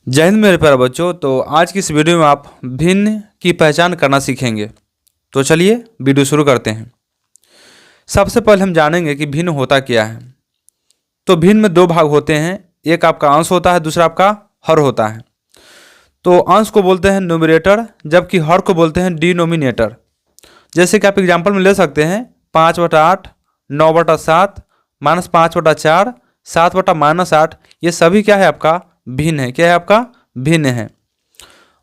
जय हिंद मेरे प्यारे बच्चों। तो आज की इस वीडियो में आप भिन्न की पहचान करना सीखेंगे। तो चलिए वीडियो शुरू करते हैं। सबसे पहले हम जानेंगे कि भिन्न होता क्या है। तो भिन्न में दो भाग होते हैं, एक आपका अंश होता है, दूसरा आपका हर होता है। तो अंश को बोलते हैं न्यूमरेटर, जबकि हर को बोलते हैं डिनोमिनेटर। जैसे कि आप एग्जाम्पल में ले सकते हैं 5/8, 9/7, -5/4, 7/-8, ये सभी क्या है आपका भिन्न है। क्या है आपका भिन्न है।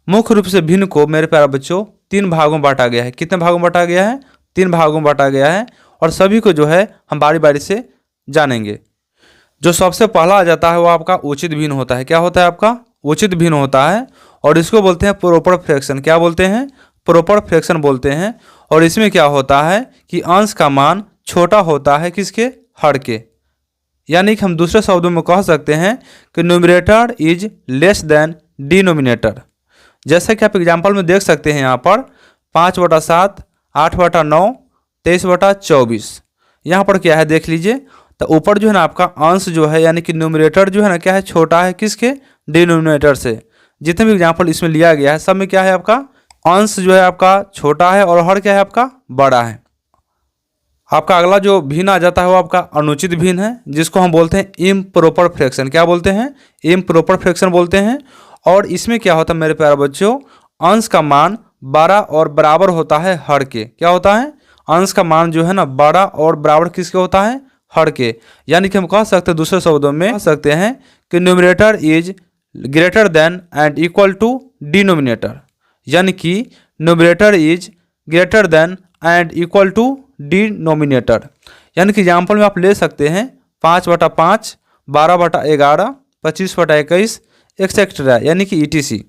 मुख्य रूप से भिन्न को मेरे प्यारे बच्चों तीन भागों में बांटा गया है। कितने भागों में बांटा गया है? तीन भागों में बांटा गया है। और सभी को जो है हम बारी बारी से जानेंगे। जो सबसे पहला आ जाता है वो आपका उचित भिन्न होता है। क्या होता है आपका? उचित भिन्न होता है। और इसको बोलते हैं प्रॉपर फ्रैक्शन। क्या बोलते हैं? प्रॉपर फ्रैक्शन बोलते हैं। और इसमें क्या होता है कि अंश का मान छोटा होता है किसके? हर के। यानी कि हम दूसरे शब्दों में कह सकते हैं कि numerator is less than denominator. जैसे कि आप एग्जाम्पल में देख सकते हैं यहाँ पर 5/7, 8/9, 23/24। यहाँ पर क्या है देख लीजिए। तो ऊपर जो है ना आपका अंश जो है यानी कि न्यूमरेटर जो है ना क्या है? छोटा है किसके? डिनोमिनेटर से। जितने भी एग्जाम्पल इसमें लिया गया है सब में क्या है आपका अंश जो है आपका छोटा है और हर क्या है आपका बड़ा है। आपका अगला जो भिन्न आ जाता है वो आपका अनुचित भिन्न है, जिसको हम बोलते हैं इम्प्रॉपर फ्रैक्शन। क्या बोलते हैं? इम्प्रॉपर फ्रैक्शन बोलते हैं। और इसमें क्या होता है मेरे प्यारे बच्चों? अंश का मान बड़ा और बराबर होता है हर के। क्या होता है? अंश का मान जो है ना बड़ा और बराबर किसके होता है? हर के। यानी कि हम कह सकते हैं दूसरे शब्दों में कह सकते हैं कि numerator is greater than and equal to denominator. यानी कि numerator is greater than and equal to denominator. यानी कि एग्जाम्पल में आप ले सकते हैं 5/5, 12/11, 25/21 एक्सेट्रा, यानी कि ETC।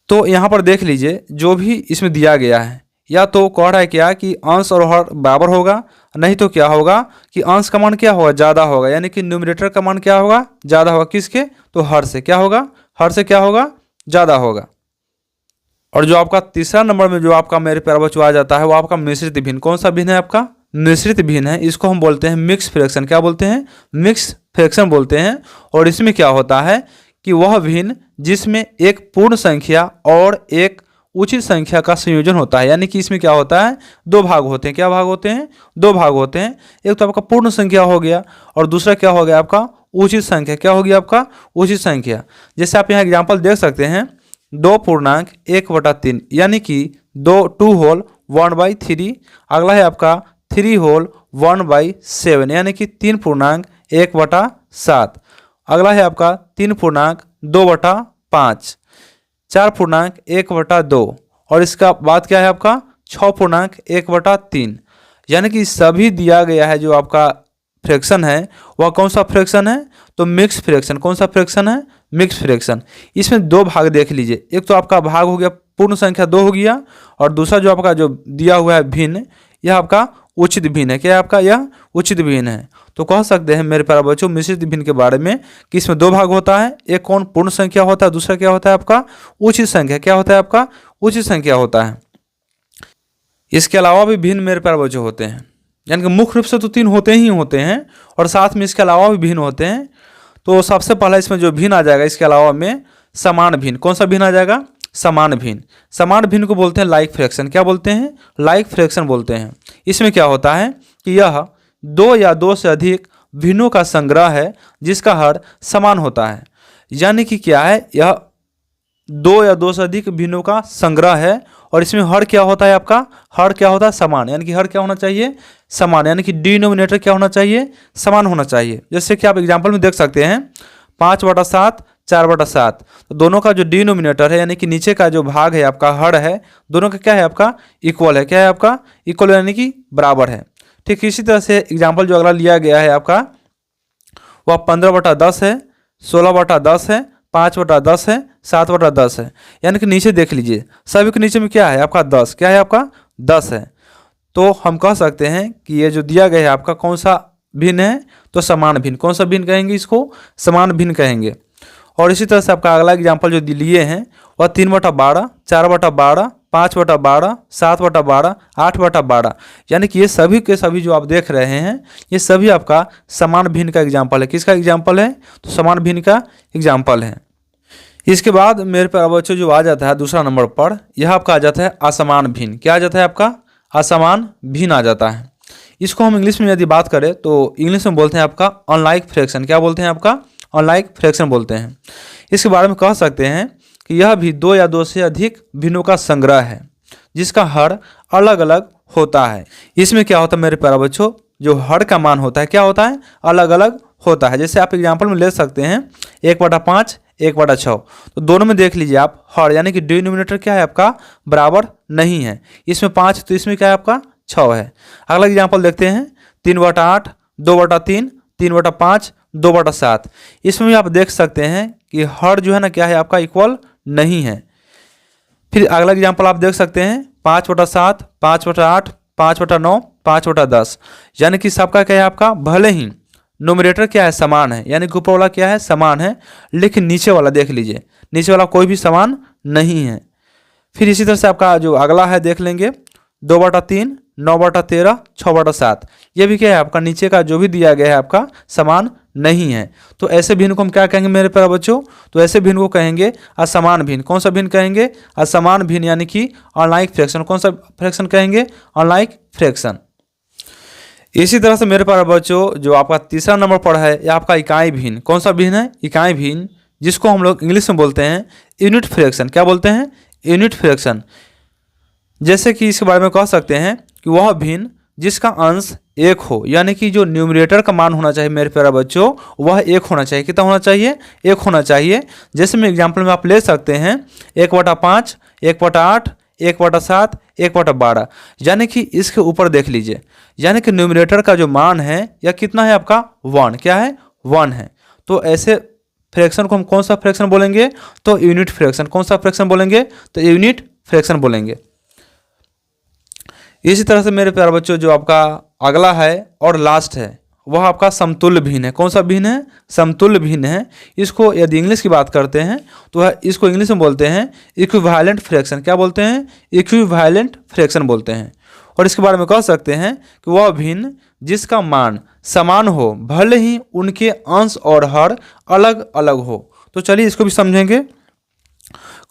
तो यहाँ पर देख लीजिए जो भी इसमें दिया गया है, या तो कह रहा है क्या कि अंश और हर बराबर होगा, नहीं तो क्या होगा कि अंश का मान क्या होगा? ज़्यादा होगा। यानी कि न्यूमरेटर का मान क्या होगा? ज़्यादा होगा किसके? तो हर से। क्या होगा? हर से क्या होगा? ज़्यादा होगा। और जो आपका तीसरा नंबर में जो आपका मेरे प्यारे बच्चों आ जाता है वो आपका मिश्रित भिन्न। कौन सा भिन्न है आपका? मिश्रित भिन्न है। इसको हम बोलते हैं मिक्स फ्रैक्शन। क्या बोलते हैं? मिक्स फ्रैक्शन बोलते हैं। और इसमें क्या होता है कि वह भिन्न जिसमें एक पूर्ण संख्या और एक उचित संख्या का संयोजन होता है। यानी कि इसमें क्या होता है? दो भाग होते हैं। क्या भाग होते हैं? दो भाग होते हैं। एक तो आपका पूर्ण संख्या हो गया और दूसरा क्या हो गया आपका? उचित संख्या। क्या होगी आपका? उचित संख्या। जैसे आप यहाँ एग्जाम्पल देख सकते हैं 2.1/3, यानी कि 2 होल 1/3। अगला है आपका 3 होल 1/7, यानी कि 3.1/7। अगला है आपका 3.2/5, 4.1/2। और इसका बाद क्या है आपका 6.1/3। यानी कि सभी दिया गया है जो आपका फ्रैक्शन है वह कौन सा फ्रैक्शन है? तो मिक्स फ्रैक्शन। कौन सा फ्रैक्शन है? Mix fraction. इसमें दो भाग देख लीजिए। एक तो आपका भाग हो गया पूर्ण संख्या 2 हो गया, और दूसरा जो आपका जो दिया हुआ है भिन्न, यह आपका उचित भिन्न है। क्या है आपका? यह उचित भिन्न है। तो कह सकते हैं मेरे प्यारे बच्चों मिश्रित भिन्न के बारे में कि इसमें दो भाग होता है। एक कौन? पूर्ण संख्या होता है, दूसरा क्या होता है आपका? उचित संख्या। क्या होता है आपका? उचित संख्या होता है। इसके अलावा भी भिन्न मेरे प्यारे बच्चों होते हैं। यानी कि मुख्य रूप से तो तीन होते ही होते हैं और साथ में इसके अलावा भी भिन्न होते हैं। तो सबसे पहला इसमें जो भिन्न आ जाएगा इसके अलावा में समान भिन्न। कौन सा भिन्न आ जाएगा? समान भिन्न। समान भिन्न को बोलते हैं लाइक फ्रैक्शन। क्या बोलते हैं? लाइक फ्रैक्शन बोलते हैं। इसमें क्या होता है कि यह दो या दो से अधिक भिन्नों का संग्रह है जिसका हर समान होता है। यानी कि क्या है? यह दो या दो से अधिक भिन्नों का संग्रह है और इसमें हर क्या होता है आपका? हर क्या होता है? समान। यानी कि हर क्या होना चाहिए? समान। यानी कि डिनोमिनेटर क्या होना चाहिए? समान होना चाहिए। जैसे कि आप एग्जाम्पल में देख सकते हैं 5/7, 4/7। तो दोनों का जो डिनोमिनेटर है यानी कि नीचे का जो भाग है आपका हर है, दोनों का क्या है आपका? इक्वल है। क्या है आपका? इक्वल यानी कि बराबर है। ठीक इसी तरह से एग्जाम्पल जो अगला लिया गया है आपका वह 15/10 है, 16/10 है, 5/10 है, 7/10 है। यानी कि नीचे देख लीजिए सभी के नीचे में क्या है आपका? 10। क्या है आपका? 10 है। तो हम कह सकते हैं कि ये जो दिया गया है आपका कौन सा भिन्न है? तो समान भिन्न। कौन सा भिन्न कहेंगे इसको? समान भिन्न कहेंगे। और इसी तरह से आपका अगला एग्जाम्पल जो लिए हैं वह 3/12, 4/12, 5/12, 7/12, 8/12, यानी कि ये सभी के सभी जो आप देख रहे हैं ये सभी आपका समान भिन्न का एग्जाम्पल है। किसका एग्जाम्पल है? तो समान भिन्न का एग्जाम्पल है। इसके बाद मेरे प्यारे बच्चों जो आ जाता है दूसरा नंबर पर, यह आपका आ जाता है असमान भिन्न। क्या आ जाता है आपका? असमान भिन्न आ जाता है। इसको हम इंग्लिश में यदि बात करें तो इंग्लिश में बोलते हैं आपका अनलाइक फ्रैक्शन। क्या बोलते हैं आपका? अनलाइक फ्रैक्शन बोलते हैं। इसके बारे में कह सकते हैं कि यह भी दो या दो से अधिक भिन्नों का संग्रह है जिसका हर अलग अलग होता है। इसमें क्या होता है मेरे प्यारे बच्चों, जो हर का मान होता है क्या होता है? अलग अलग होता है। जैसे आप एग्जाम्पल में ले सकते हैं 1/5, 1/6। तो दोनों में देख लीजिए आप हर, यानी कि डिनोमिनेटर क्या है आपका? बराबर नहीं है। इसमें 5 तो इसमें क्या है आपका? 6 है। अगला एग्जाम्पल देखते हैं 3/8, 2/3, 3/5, 2/7। इसमें भी आप देख सकते हैं कि हर जो है ना क्या है आपका? इक्वल नहीं है। फिर अगला एग्जाम्पल आप देख सकते हैं 5/7, 5/8, 5/9, 5/10, यानी कि सबका क्या है आपका? भले ही नोमिनेटर क्या है? समान है, यानी कि ऊपर वाला क्या है? समान है, लेकिन नीचे वाला देख लीजिए, नीचे वाला कोई भी समान नहीं है। फिर इसी तरह से आपका जो अगला है देख लेंगे 2/3, 9/13, 6/7, ये भी क्या है आपका? नीचे का जो भी दिया गया है आपका समान नहीं है। तो ऐसे भिन्न को हम क्या कहेंगे मेरे प्यारे बच्चों? तो ऐसे भिन्न को कहेंगे असमान भिन्न। कौन सा भिन्न कहेंगे? असमान भिन्न, यानी कि अनलाइक फ्रैक्शन। कौन सा फ्रैक्शन कहेंगे? Unlike fraction. इसी तरह से मेरे प्यारे बच्चों जो आपका तीसरा नंबर पर है यह आपका इकाई भिन्न। कौन सा भिन्न है? इकाई भिन्न, जिसको हम लोग इंग्लिश में बोलते हैं यूनिट फ्रैक्शन। क्या बोलते हैं? Unit fraction. जैसे कि इसके बारे में कह सकते हैं कि वह भिन्न जिसका अंश 1 हो, यानी कि जो न्यूमरेटर का मान होना चाहिए मेरे प्यारे बच्चों वह 1 होना चाहिए। कितना होना चाहिए? 1 होना चाहिए। जैसे में एग्जाम्पल में आप ले सकते हैं 1/5, 1/8, 1/7, 1/12, यानी कि इसके ऊपर देख लीजिए, यानी कि न्यूमरेटर का जो मान है यह कितना है आपका? 1। क्या है? 1 है। तो ऐसे फ्रैक्शन को हम कौन सा फ्रैक्शन बोलेंगे? तो यूनिट फ्रैक्शन। कौन सा फ्रैक्शन बोलेंगे? तो यूनिट फ्रैक्शन बोलेंगे। इसी तरह से मेरे प्यारे बच्चों जो आपका अगला है और लास्ट है वह आपका समतुल्य भिन्न है। कौन सा भिन्न है? समतुल्य भिन्न है। इसको यदि इंग्लिश की बात करते हैं तो इसको इंग्लिश में बोलते हैं इक्विवेलेंट फ्रैक्शन। क्या बोलते हैं? इक्विवेलेंट फ्रैक्शन बोलते हैं। और इसके बारे में कह सकते हैं कि वह भिन्न जिसका मान समान हो भले ही उनके अंश और हर अलग अलग हो। तो चलिए इसको भी समझेंगे।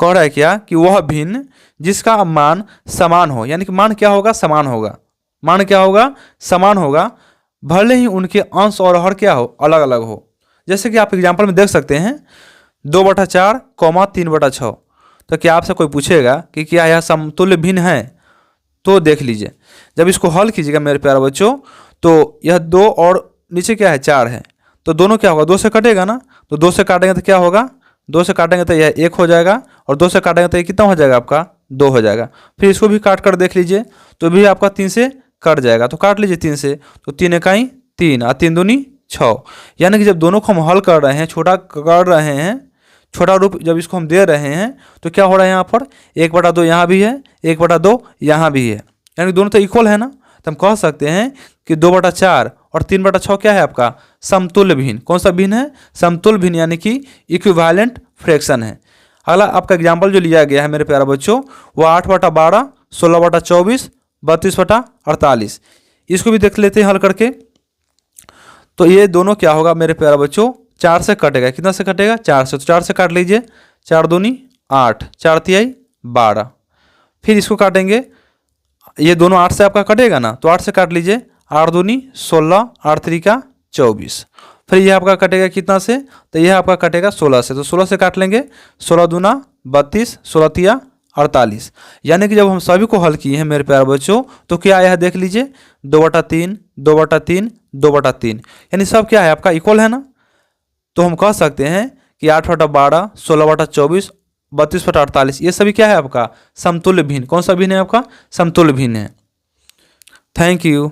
कह रहा है क्या कि वह भिन्न जिसका मान समान हो, यानी कि मान क्या होगा? समान होगा। मान क्या होगा? समान होगा, भले ही उनके अंश और हर क्या हो? अलग अलग हो। जैसे कि आप एग्जाम्पल में देख सकते हैं 2/4, 3/6। तो क्या आपसे कोई पूछेगा कि क्या यह समतुल्य भिन्न है? तो देख लीजिए, जब इसको हल कीजिएगा मेरे प्यारे बच्चों तो यह 2 और नीचे क्या है? 4 है। तो दोनों क्या होगा? 2 से कटेगा ना, तो 2 से काटेंगे तो क्या होगा? 2 से काटेंगे तो यह 1 हो जाएगा, और 2 से काटेंगे तो ये कितना हो जाएगा आपका? 2 हो जाएगा। फिर इसको भी काट कर देख लीजिए तो भी आपका 3 से कट जाएगा। तो काट लीजिए 3 से, तो 3 इकाई 3 और 3 दूनी 6। यानी कि जब दोनों को हम हल कर रहे हैं, छोटा कर रहे हैं, छोटा रूप जब इसको हम दे रहे हैं तो क्या हो रहा है यहाँ पर? 1/2 यहाँ भी है, 1/2 यहाँ भी है, यानी दोनों तो इक्वल है ना। तो हम कह सकते हैं कि 2/4 और 3/6 क्या है आपका? समतुल्य भिन्न। कौन सा भिन्न है? समतुल्य भिन्न, यानी कि इक्विवेलेंट फ्रैक्शन है। अगला आपका एग्जाम्पल जो लिया गया है मेरे प्यारे बच्चों वह 8/12, 16/24, 32/48। इसको भी देख लेते हैं हल करके। तो ये दोनों क्या होगा मेरे प्यारे बच्चों? 4 से कटेगा। कितना से कटेगा? 4 से। तो 4 से काट लीजिए, 4 दूनी 8, 4 तिहाई 12। फिर इसको काटेंगे, ये दोनों 8 से आपका कटेगा ना, तो 8 से काट लीजिए, 8 दूनी 16, 8 त्रिका 24। फिर यह आपका कटेगा कितना से? तो यह आपका कटेगा 16 से। तो 16 से काट लेंगे, 16 दूना 32, 16 तिया 48। यानी कि जब हम सभी को हल किए हैं मेरे प्यारे बच्चों तो क्या आया है देख लीजिए, 2/3, 2/3, 2/3, यानी सब क्या है आपका? इक्वल है ना। तो हम कह सकते हैं कि 8/12, 16/24, 32/48 ये सभी क्या है आपका? समतुल्य भिन्न। कौन सा भिन्न है आपका? समतुल्य भिन्न है। Thank you.